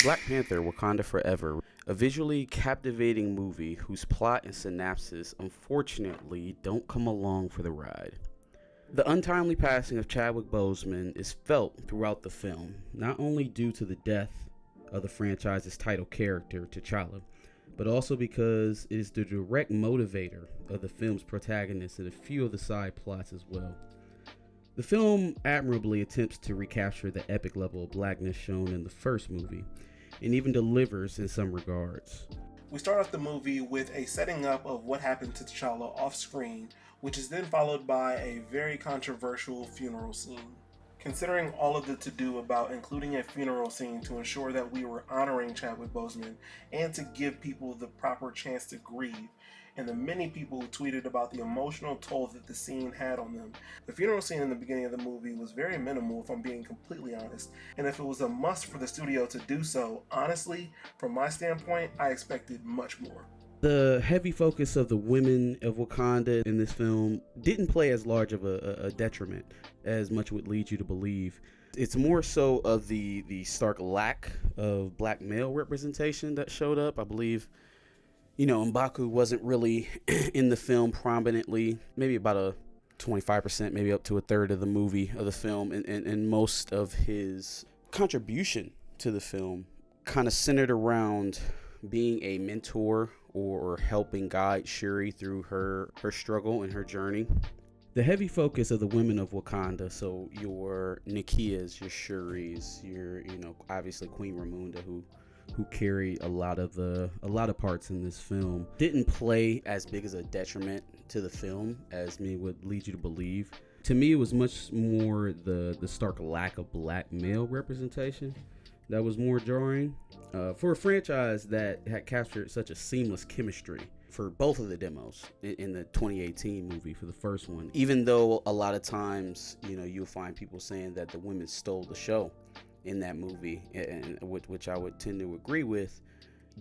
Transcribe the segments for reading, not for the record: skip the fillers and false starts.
Black Panther, Wakanda Forever, a visually captivating movie whose plot and synopsis unfortunately don't come along for the ride. The untimely passing of Chadwick Boseman is felt throughout the film, not only due to the death of the franchise's title character, T'Challa, but also because it is the direct motivator of the film's protagonist and a few of the side plots as well. The film admirably attempts to recapture the epic level of blackness shown in the first movie, and even delivers in some regards. We start off the movie with a setting up of what happened to T'Challa off screen, which is then followed by a very controversial funeral scene. Considering all of the to-do about including a funeral scene to ensure that we were honoring Chadwick Boseman and to give people the proper chance to grieve, and the many people who tweeted about the emotional toll that the scene had on them, the funeral scene in the beginning of the movie was very minimal, if I'm being completely honest, and if it was a must for the studio to do so, honestly, from my standpoint, I expected much more. The heavy focus of the women of Wakanda in this film didn't play as large of a detriment as much would lead you to believe. It's more so of the stark lack of black male representation that showed up. I believe, M'Baku wasn't really in the film prominently, maybe about a 25%, maybe up to a third of the movie of the film, and most of his contribution to the film kind of centered around being a mentor or helping guide Shuri through her struggle and her journey. The heavy focus of the women of Wakanda, so your Nakias, your Shuris, your obviously Queen Ramonda, who carried a lot of parts in this film, didn't play as big as a detriment to the film as many would lead you to believe. To me, it was much more the stark lack of black male representation that was more jarring for a franchise that had captured such a seamless chemistry for both of the demos in the 2018 movie for the first one. Even though a lot of times, you'll find people saying that the women stole the show in that movie, and which I would tend to agree with,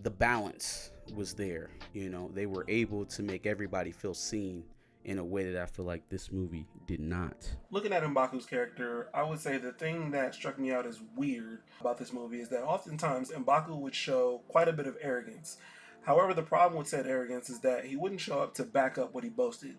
the balance was there. They were able to make everybody feel seen in a way that I feel like this movie did not. Looking at M'Baku's character, I would say the thing that struck me out as weird about this movie is that oftentimes M'Baku would show quite a bit of arrogance. However, the problem with said arrogance is that he wouldn't show up to back up what he boasted.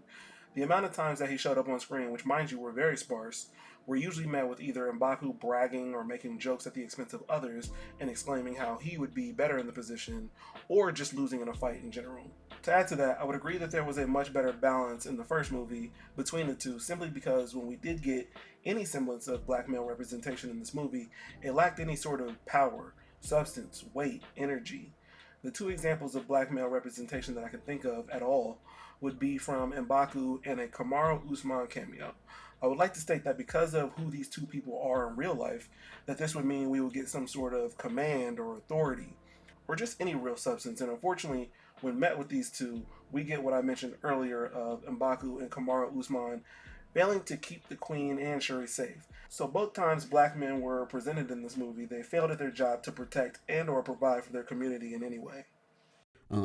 The amount of times that he showed up on screen, which mind you were very sparse, were usually met with either M'Baku bragging or making jokes at the expense of others and exclaiming how he would be better in the position, or just losing in a fight in general. To add to that, I would agree that there was a much better balance in the first movie between the two, simply because when we did get any semblance of black male representation in this movie, it lacked any sort of power, substance, weight, energy. The two examples of black male representation that I can think of at all would be from M'Baku and a Kamaru Usman cameo. I would like to state that because of who these two people are in real life, that this would mean we would get some sort of command or authority, or just any real substance. And unfortunately, when met with these two, we get what I mentioned earlier of M'Baku and Kamaru Usman failing to keep the Queen and Shuri safe. So both times black men were presented in this movie, they failed at their job to protect and or provide for their community in any way.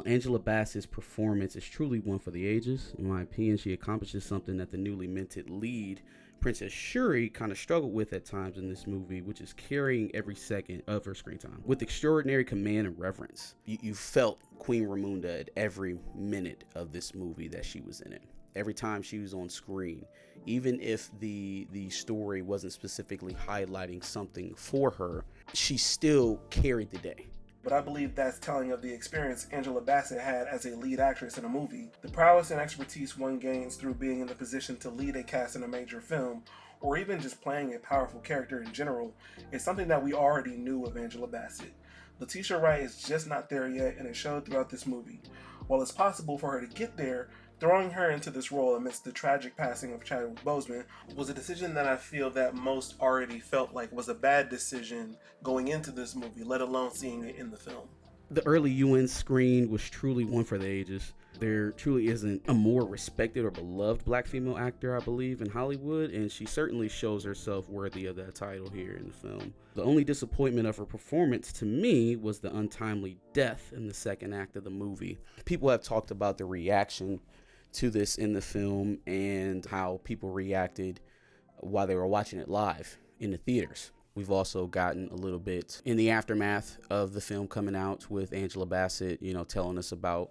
Angela Bassett's performance is truly one for the ages. In my opinion, she accomplishes something that the newly minted lead, Princess Shuri, kind of struggled with at times in this movie, which is carrying every second of her screen time with extraordinary command and reverence. You felt Queen Ramonda at every minute of this movie that she was in it. Every time she was on screen, even if the story wasn't specifically highlighting something for her, she still carried the day. But I believe that's telling of the experience Angela Bassett had as a lead actress in a movie. The prowess and expertise one gains through being in the position to lead a cast in a major film, or even just playing a powerful character in general, is something that we already knew of Angela Bassett. Letitia Wright is just not there yet, and it showed throughout this movie. While it's possible for her to get there, throwing her into this role amidst the tragic passing of Chadwick Boseman was a decision that I feel that most already felt like was a bad decision going into this movie, let alone seeing it in the film. The early UN screen was truly one for the ages. There truly isn't a more respected or beloved black female actor, I believe, in Hollywood, and she certainly shows herself worthy of that title here in the film. The only disappointment of her performance to me was the untimely death in the second act of the movie. People have talked about the reaction to this in the film and how people reacted while they were watching it live in the theaters. We've also gotten a little bit in the aftermath of the film coming out with Angela Bassett, telling us about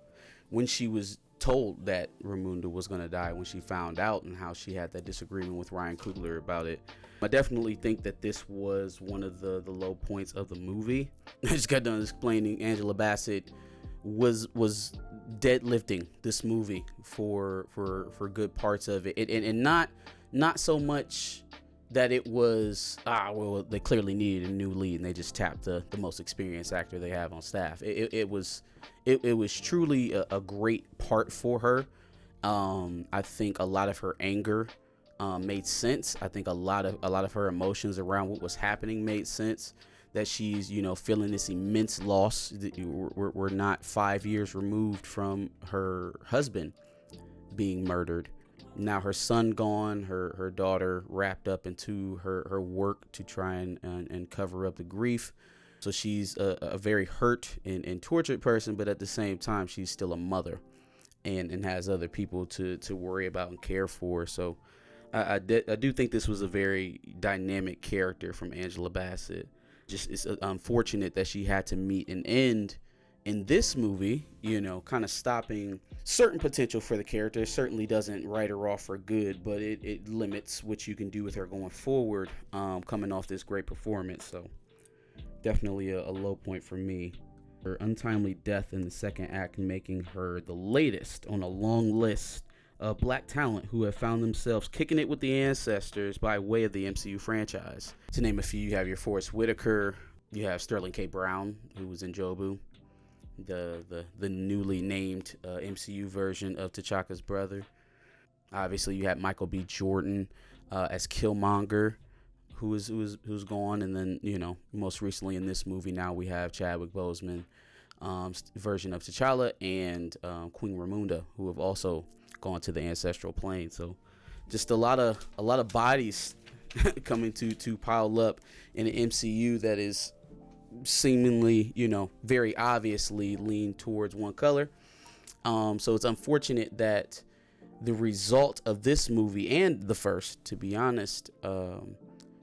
when she was told that Ramunda was going to die, when she found out, and how she had that disagreement with Ryan Coogler about it. I definitely think that this was one of the low points of the movie. I just got done explaining Angela Bassett was deadlifting this movie for good parts of it, and not so much that it was they clearly needed a new lead and they just tapped the most experienced actor they have on staff. It was truly a great part for her. I think a lot of her anger made sense. I think a lot of her emotions around what was happening made sense. That she's feeling this immense loss. We're not 5 years removed from her husband being murdered. Now her son gone, her daughter wrapped up into her work to try and cover up the grief. So she's a very hurt and tortured person, but at the same time she's still a mother and has other people to worry about and care for. So I do think this was a very dynamic character from Angela Bassett. Just it's unfortunate that she had to meet an end in this movie, kind of stopping certain potential for the character. It certainly doesn't write her off for good, but it limits what you can do with her going forward, coming off this great performance. So definitely a low point for me. Her untimely death in the second act making her the latest on a long list of black talent who have found themselves kicking it with the ancestors by way of the MCU franchise. To name a few, you have your Forrest Whitaker, you have Sterling K. Brown, who was in Jobu, the newly named MCU version of T'Chaka's brother. Obviously, you have Michael B. Jordan as Killmonger, who's gone, and then most recently in this movie now we have Chadwick Boseman version of T'Challa and Queen Ramunda, who have also gone to the ancestral plane. So just a lot of bodies coming to pile up in an MCU that is seemingly very obviously lean towards one color. So it's unfortunate that the result of this movie, and the first, to be honest,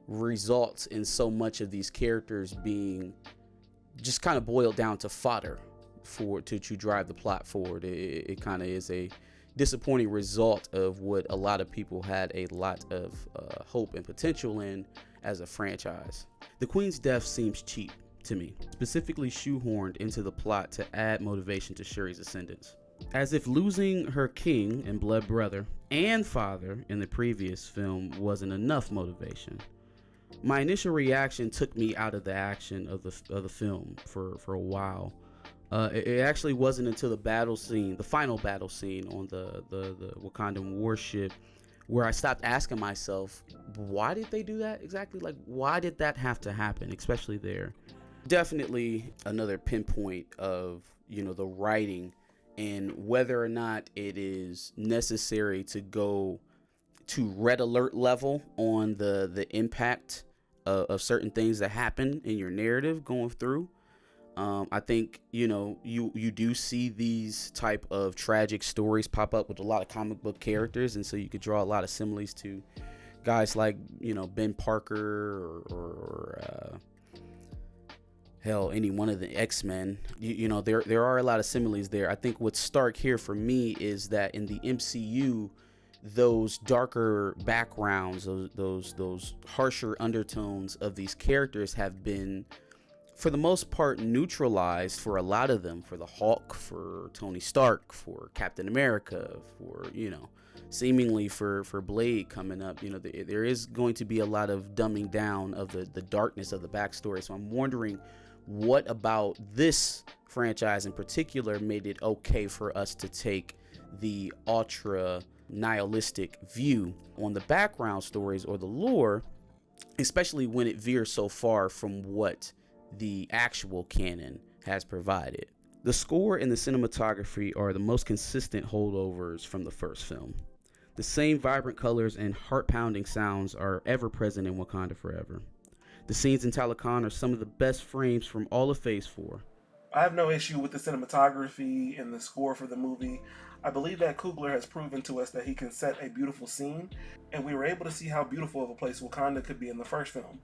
results in so much of these characters being just kind of boiled down to fodder to drive the plot forward. It kind of is a disappointing result of what a lot of people had a lot of hope and potential in as a franchise. The Queen's death seems cheap to me, specifically shoehorned into the plot to add motivation to Shuri's ascendance. As if losing her king and blood brother and father in the previous film wasn't enough motivation. My initial reaction took me out of the action of the film for a while. It actually wasn't until the final battle scene on the Wakandan warship, where I stopped asking myself, why did they do that exactly? Like, why did that have to happen, especially there? Definitely another pinpoint of the writing and whether or not it is necessary to go to red alert level on the impact of certain things that happen in your narrative going through. I think you do see these type of tragic stories pop up with a lot of comic book characters, and so you could draw a lot of similes to guys like Ben Parker or hell, any one of the X-Men. There are a lot of similes there. I think what's stark here for me is that in the MCU, those darker backgrounds, those harsher undertones of these characters have been, for the most part, neutralized for a lot of them. For the Hulk, for Tony Stark, for Captain America, for seemingly for Blade coming up. There is going to be a lot of dumbing down of the darkness of the backstory. So I'm wondering, what about this franchise in particular made it okay for us to take the ultra nihilistic view on the background stories or the lore, especially when it veers so far from what the actual canon has provided. The score and the cinematography are the most consistent holdovers from the first film. The same vibrant colors and heart-pounding sounds are ever present in Wakanda Forever. The scenes in Talokan are some of the best frames from all of Phase 4. I have no issue with the cinematography and the score for the movie. I believe that Coogler has proven to us that he can set a beautiful scene, and we were able to see how beautiful of a place Wakanda could be in the first film.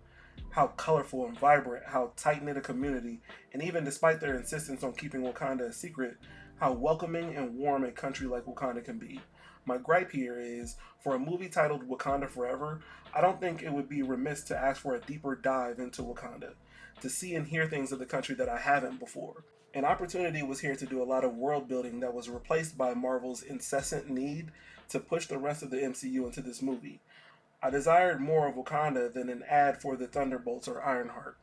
how colorful and vibrant, how tight knit a community, and even despite their insistence on keeping Wakanda a secret, how welcoming and warm a country like Wakanda can be. My gripe here is, for a movie titled Wakanda Forever, I don't think it would be remiss to ask for a deeper dive into Wakanda, to see and hear things of the country that I haven't before. An opportunity was here to do a lot of world building that was replaced by Marvel's incessant need to push the rest of the MCU into this movie. I desired more of Wakanda than an ad for the Thunderbolts or Ironheart.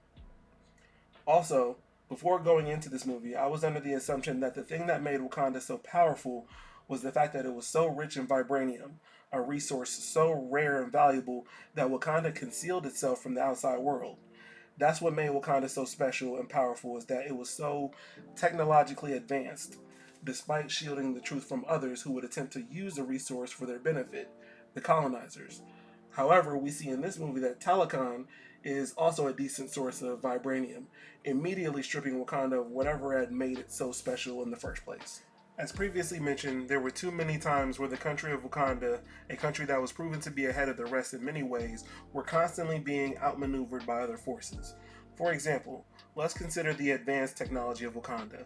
Also, before going into this movie, I was under the assumption that the thing that made Wakanda so powerful was the fact that it was so rich in vibranium, a resource so rare and valuable that Wakanda concealed itself from the outside world. That's what made Wakanda so special and powerful, is that it was so technologically advanced, despite shielding the truth from others who would attempt to use the resource for their benefit, the colonizers. However, we see in this movie that Talokan is also a decent source of vibranium, immediately stripping Wakanda of whatever had made it so special in the first place. As previously mentioned, there were too many times where the country of Wakanda, a country that was proven to be ahead of the rest in many ways, were constantly being outmaneuvered by other forces. For example, let's consider the advanced technology of Wakanda.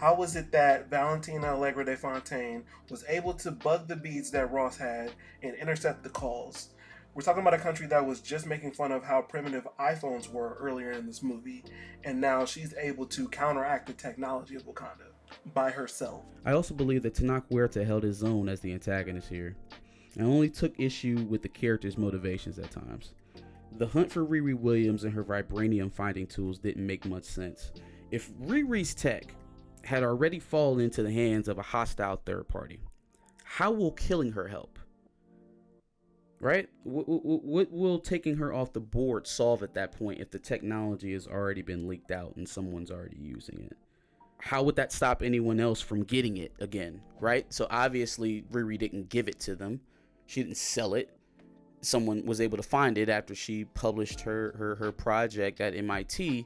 How was it that Valentina Allegra de Fontaine was able to bug the beads that Ross had and intercept the calls? We're talking about a country that was just making fun of how primitive iPhones were earlier in this movie, and now she's able to counteract the technology of Wakanda by herself. I also believe that Tanakh Huerta held his own as the antagonist here. I only took issue with the character's motivations at times. The hunt for Riri Williams and her vibranium finding tools didn't make much sense. If Riri's tech had already fallen into the hands of a hostile third party, how will killing her help? Right? What will taking her off the board solve at that point if the technology has already been leaked out and someone's already using it? How would that stop anyone else from getting it again, right? So obviously Riri didn't give it to them. She didn't sell it. Someone was able to find it after she published her project at MIT.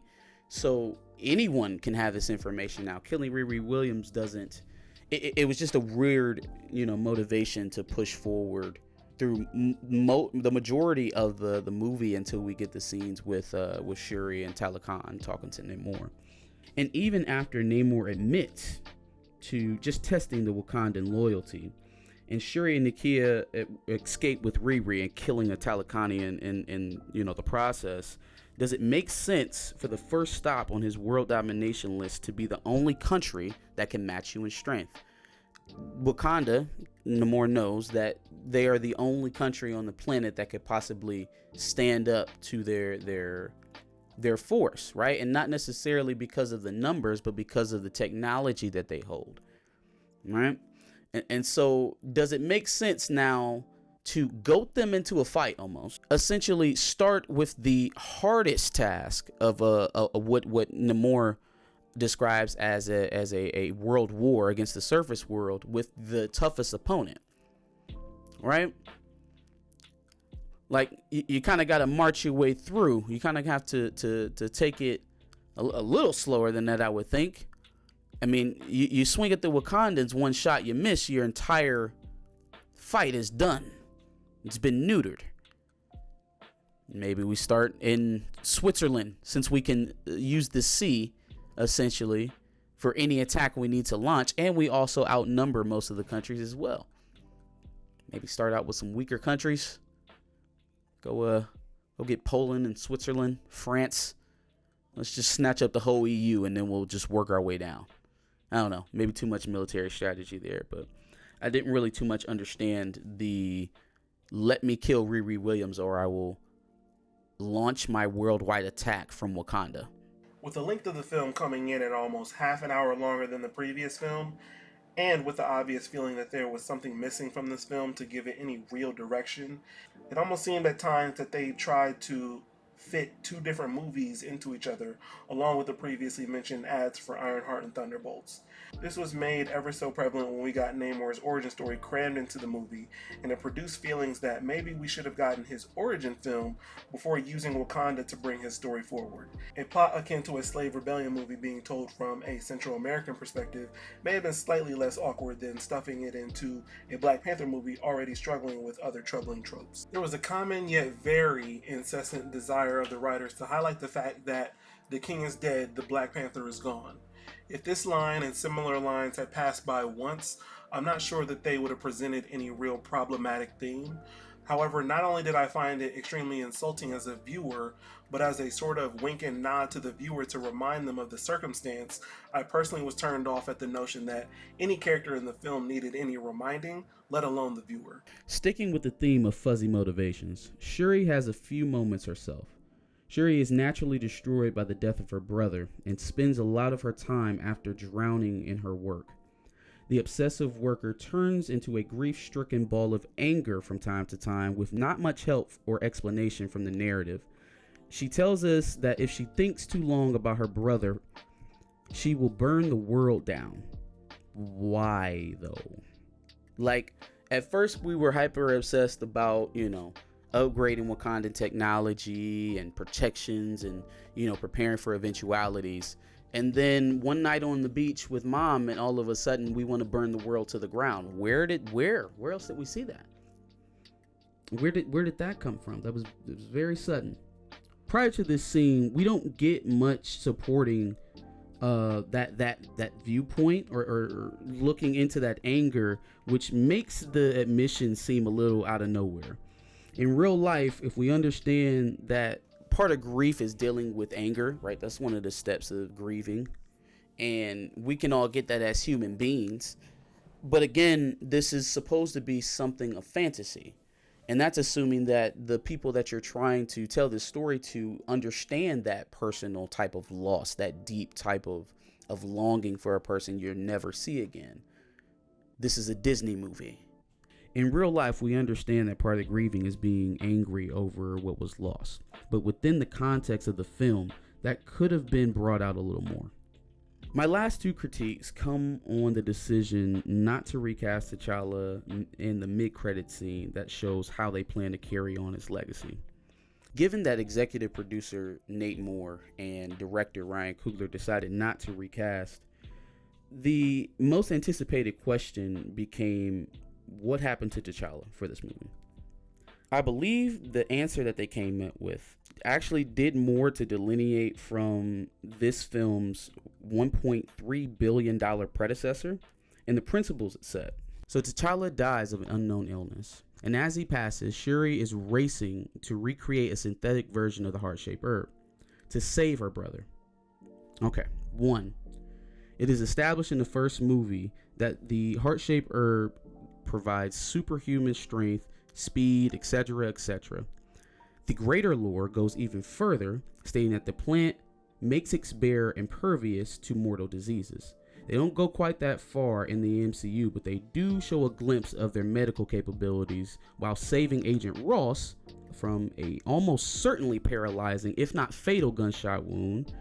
So anyone can have this information now. Killing Riri Williams doesn't. It was just a weird, motivation to push forward through the majority of the movie until we get the scenes with Shuri and Talokan talking to Namor. And even after Namor admits to just testing the Wakandan loyalty, and Shuri and Nakia escape with Riri and killing a Talakanian in the process, does it make sense for the first stop on his world domination list to be the only country that can match you in strength? Wakanda, Namor knows that they are the only country on the planet that could possibly stand up to their force, right? And not necessarily because of the numbers, but because of the technology that they hold, right? And so does it make sense now to goat them into a fight, almost essentially start with the hardest task of what Namor describes as a world war against the surface world with the toughest opponent, right? Like you kind of got to march your way through. You kind of have to take it a little slower than that, I would think. I mean, you swing at the Wakandans, one shot you miss, your entire fight is done. It's been neutered. Maybe we start in Switzerland, since we can use the sea essentially for any attack we need to launch, and we also outnumber most of the countries as well. Maybe start out with some weaker countries. Go get Poland and Switzerland, France. Let's just snatch up the whole EU, and then we'll just work our way down. I don't know, maybe too much military strategy there, but I didn't really too much understand the let me kill Riri Williams or I will launch my worldwide attack from Wakanda. With the length of the film coming in at almost half an hour longer than the previous film, and with the obvious feeling that there was something missing from this film to give it any real direction, it almost seemed at times that they tried to fit two different movies into each other, along with the previously mentioned ads for Ironheart and Thunderbolts. This was made ever so prevalent when we got Namor's origin story crammed into the movie, and it produced feelings that maybe we should have gotten his origin film before using Wakanda to bring his story forward. A plot akin to a slave rebellion movie being told from a Central American perspective may have been slightly less awkward than stuffing it into a Black Panther movie already struggling with other troubling tropes. There was a common yet very incessant desire desire of the writers to highlight the fact that the king is dead, the Black Panther is gone. If this line and similar lines had passed by once, I'm not sure that they would have presented any real problematic theme. However, not only did I find it extremely insulting as a viewer, but as a sort of wink and nod to the viewer to remind them of the circumstance, I personally was turned off at the notion that any character in the film needed any reminding, let alone the viewer. Sticking with the theme of fuzzy motivations, Shuri has a few moments herself. Shuri is naturally destroyed by the death of her brother and spends a lot of her time after drowning in her work. The obsessive worker turns into a grief-stricken ball of anger from time to time with not much help or explanation from the narrative. She tells us that if she thinks too long about her brother, she will burn the world down. Why, though? Like, at first we were hyper obsessed about, upgrading Wakandan technology and protections and, preparing for eventualities. And then one night on the beach with mom, and all of a sudden we want to burn the world to the ground. Where else did we see that? Where did that come from? It was very sudden. Prior to this scene, we don't get much supporting that viewpoint or looking into that anger, which makes the admission seem a little out of nowhere. In real life, if we understand that part of grief is dealing with anger, right? That's one of the steps of grieving. And we can all get that as human beings. But again, this is supposed to be something of fantasy. And that's assuming that the people that you're trying to tell this story to understand that personal type of loss, that deep type of longing for a person you'll never see again. This is a Disney movie. In real life, we understand that part of grieving is being angry over what was lost. But within the context of the film, that could have been brought out a little more. My last two critiques come on the decision not to recast T'Challa in the mid-credit scene that shows how they plan to carry on his legacy. Given that executive producer Nate Moore and director Ryan Coogler decided not to recast, the most anticipated question became, what happened to T'Challa for this movie? I believe the answer that they came up with actually did more to delineate from this film's $1.3 billion predecessor and the principles it set. So T'Challa dies of an unknown illness, and as he passes, Shuri is racing to recreate a synthetic version of the heart-shaped herb to save her brother. Okay, 1. It is established in the first movie that the heart-shaped herb provides superhuman strength, speed, etc., etc. The greater lore goes even further, stating that the plant makes its bearer impervious to mortal diseases. They don't go quite that far in the MCU, but they do show a glimpse of their medical capabilities while saving Agent Ross from a almost certainly paralyzing, if not fatal, gunshot wound,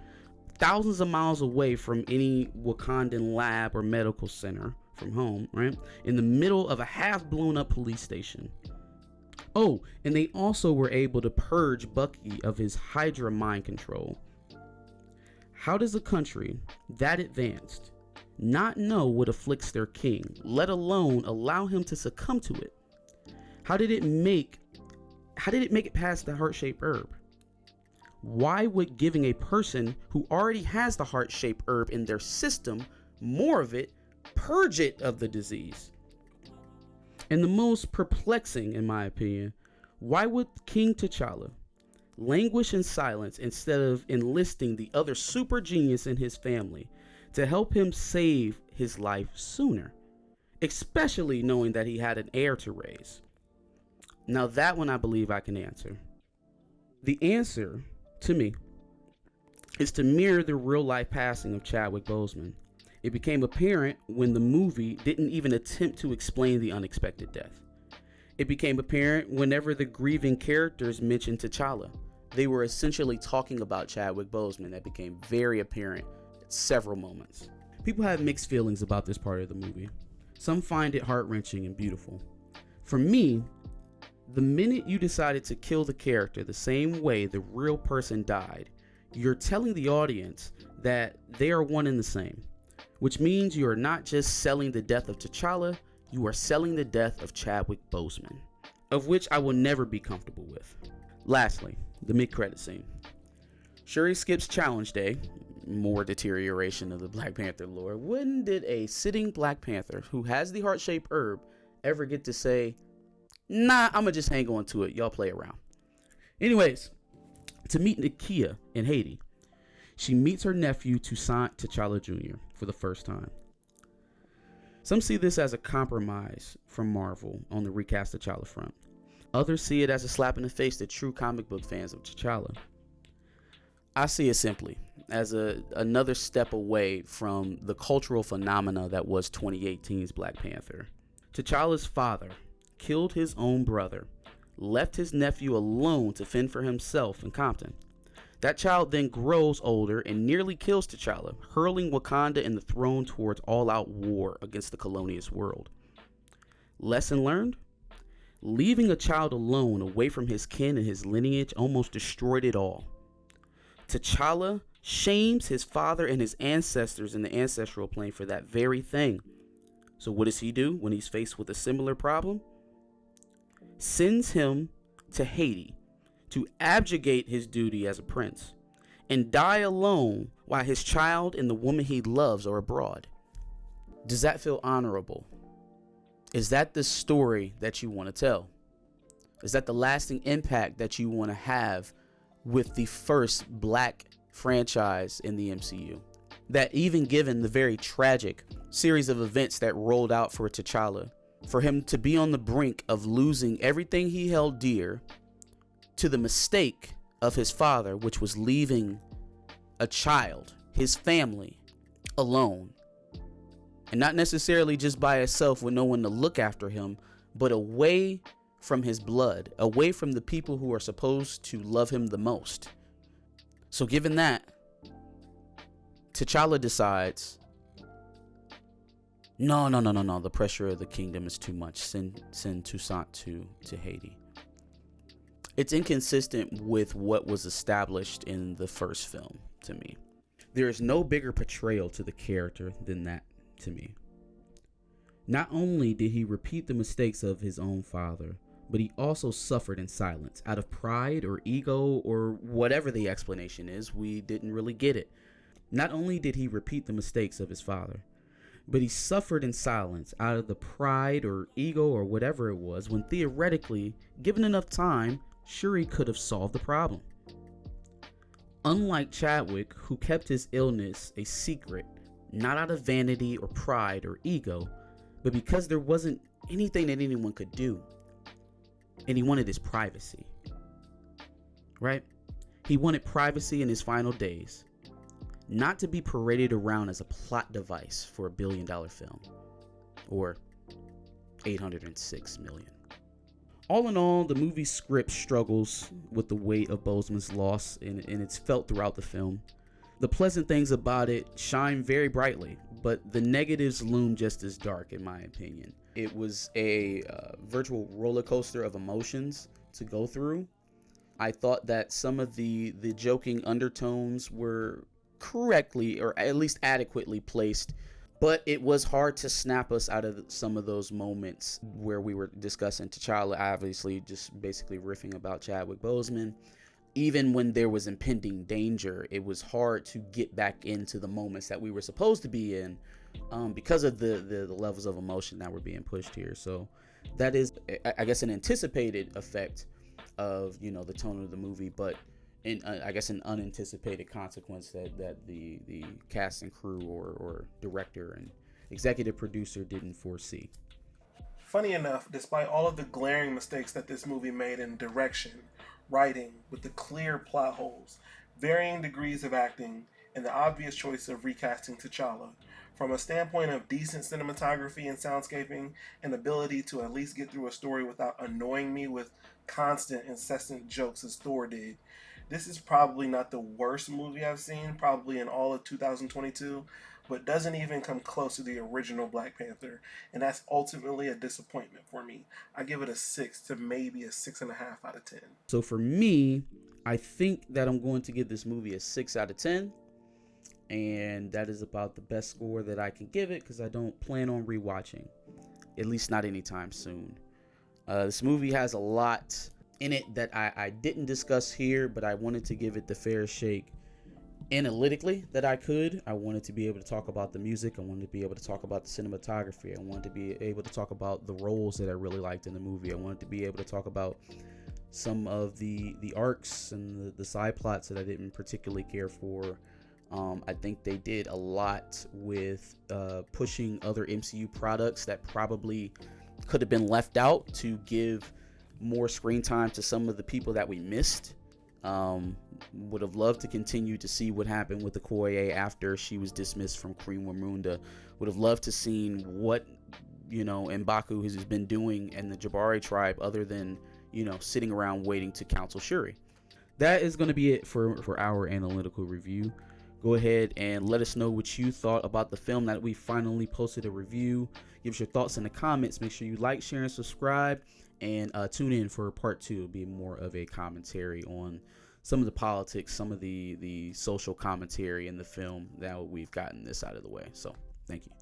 thousands of miles away from any Wakandan lab or medical center from home, right? In the middle of a half blown up police station. Oh, and they also were able to purge Bucky of his Hydra mind control. How does a country that advanced not know what afflicts their king, let alone allow him to succumb to it? How did it make it past the heart-shaped herb? Why would giving a person who already has the heart-shaped herb in their system more of it purge it of the disease? And the most perplexing, in my opinion, why would King T'Challa languish in silence instead of enlisting the other super genius in his family to help him save his life sooner, especially knowing that he had an heir to raise? Now that one I believe I can answer. The answer, to me, is to mirror the real life passing of Chadwick Boseman. It became apparent when the movie didn't even attempt to explain the unexpected death. It became apparent whenever the grieving characters mentioned T'Challa. They were essentially talking about Chadwick Boseman. That became very apparent at several moments. People have mixed feelings about this part of the movie. Some find it heart-wrenching and beautiful. For me, the minute you decided to kill the character the same way the real person died, you're telling the audience that they are one and the same. Which means you are not just selling the death of T'Challa, you are selling the death of Chadwick Boseman, of which I will never be comfortable with. Lastly, The mid-credit scene. Shuri skips Challenge Day. More deterioration of the Black Panther lore. When did a sitting Black Panther who has the heart-shaped herb ever get to say, nah, I'm gonna just hang on to it, y'all play around? Anyways, to meet Nakia in Haiti, she meets her nephew Toussaint T'Challa Jr. for the first time. Some see this as a compromise from Marvel on the recast T'Challa front. Others see it as a slap in the face to true comic book fans of T'Challa. I see it simply as another step away from the cultural phenomena that was 2018's Black Panther. T'Challa's father killed his own brother, left his nephew alone to fend for himself in Compton. That child then grows older and nearly kills T'Challa, hurling Wakanda and the throne towards all-out war against the colonialist world. Lesson learned? Leaving a child alone away from his kin and his lineage almost destroyed it all. T'Challa shames his father and his ancestors in the ancestral plane for that very thing. So what does he do when he's faced with a similar problem? Sends him to Haiti to abjugate his duty as a prince and die alone while his child and the woman he loves are abroad. Does that feel honorable? Is that the story that you want to tell? Is that the lasting impact that you want to have with the first Black franchise in the MCU? That even given the very tragic series of events that rolled out for T'Challa, for him to be on the brink of losing everything he held dear to the mistake of his father, which was leaving a child, his family, alone. And not necessarily just by himself with no one to look after him, but away from his blood, away from the people who are supposed to love him the most. So given that, T'Challa decides, no, the pressure of the kingdom is too much. Send Toussaint to Haiti. It's inconsistent with what was established in the first film to me. There is no bigger portrayal to the character than that to me. Not only did he repeat the mistakes of his own father, but he also suffered in silence out of pride or ego or whatever the explanation is. We didn't really get it. Not only did he repeat the mistakes of his father, but he suffered in silence out of the pride or ego or whatever it was, when theoretically, given enough time, Shuri could have solved the problem. Unlike Chadwick, who kept his illness a secret, not out of vanity or pride or ego, but because there wasn't anything that anyone could do. And he wanted his privacy. Right? He wanted privacy in his final days. Not to be paraded around as a plot device for a $1 billion film. Or 806 million. All in all, the movie's script struggles with the weight of Boseman's loss, and it's felt throughout the film. The pleasant things about it shine very brightly, but the negatives loom just as dark, in my opinion. It was a virtual roller coaster of emotions to go through. I thought that some of the joking undertones were correctly, or at least adequately placed, but it was hard to snap us out of some of those moments where we were discussing T'Challa, obviously just basically riffing about Chadwick Boseman. Even when there was impending danger, it was hard to get back into the moments that we were supposed to be in because of the levels of emotion that were being pushed here. So that is, I guess, an anticipated effect of, the tone of the movie, but I guess an unanticipated consequence that the cast and crew or director and executive producer didn't foresee. Funny enough, despite all of the glaring mistakes that this movie made in direction, writing, with the clear plot holes, varying degrees of acting, and the obvious choice of recasting T'Challa, from a standpoint of decent cinematography and soundscaping, and ability to at least get through a story without annoying me with constant, incessant jokes as Thor did, this is probably not the worst movie I've seen, probably in all of 2022, but doesn't even come close to the original Black Panther, and that's ultimately a disappointment for me. I give it a 6 to maybe a 6.5 out of 10. So for me, I think that I'm going to give this movie a 6 out of 10, and that is about the best score that I can give it because I don't plan on rewatching, at least not anytime soon. This movie has a lot in it that I didn't discuss here, but I wanted to give it the fair shake analytically that I could. I wanted to be able to talk about the music. I wanted to be able to talk about the cinematography. I wanted to be able to talk about the roles that I really liked in the movie. I wanted to be able to talk about some of the arcs and the side plots that I didn't particularly care for. I think they did a lot with pushing other MCU products that probably could have been left out to give more screen time to some of the people that we missed. Would have loved to continue to see what happened with Okoye after she was dismissed from Queen Wamunda. Would have loved to seen what, M'Baku has been doing and the Jabari tribe other than, sitting around waiting to counsel Shuri. That is going to be it for our analytical review. Go ahead and let us know what you thought about the film that we finally posted a review. Give us your thoughts in the comments. Make sure you like, share, and subscribe. And tune in for part 2. It'll be more of a commentary on some of the politics, some of the social commentary in the film. Now we've gotten this out of the way. So thank you.